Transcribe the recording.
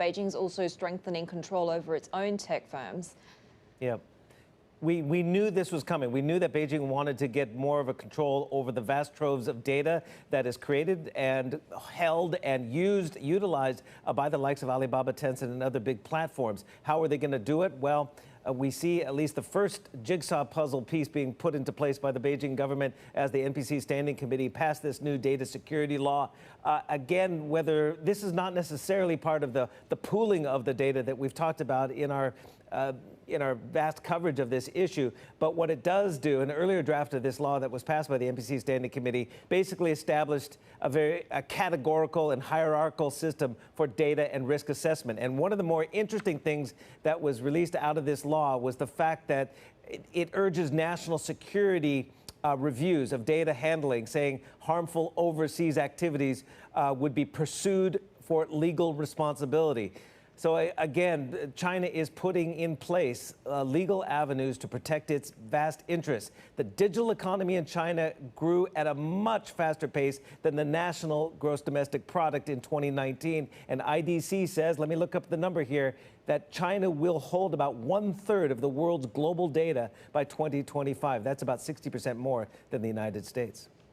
Beijing's also strengthening control over its own tech firms. Yeah. We knew this was coming. We knew that Beijing wanted to get more of a control over the vast troves of data that is created and held and utilized by the likes of Alibaba, Tencent, and other big platforms. How are they going to do it? Well, we see at least the first jigsaw puzzle piece being put into place by the Beijing government as the NPC Standing Committee passed this new data security law. Again, whether this is not necessarily part of the pooling of the data that we've talked about in our vast coverage of this issue. But what it does do, an earlier draft of this law that was passed by the NPC Standing Committee basically established a categorical and hierarchical system for data and risk assessment. And one of the more interesting things that was released out of this law was the fact that it urges national security reviews of data handling, saying harmful overseas activities would be pursued for legal responsibility. So again, China is putting in place legal avenues to protect its vast interests. The digital economy in China grew at a much faster pace than the national gross domestic product in 2019. And IDC says, let me look up the number here, that China will hold about 1/3 of the world's global data by 2025. That's about 60% more than the United States.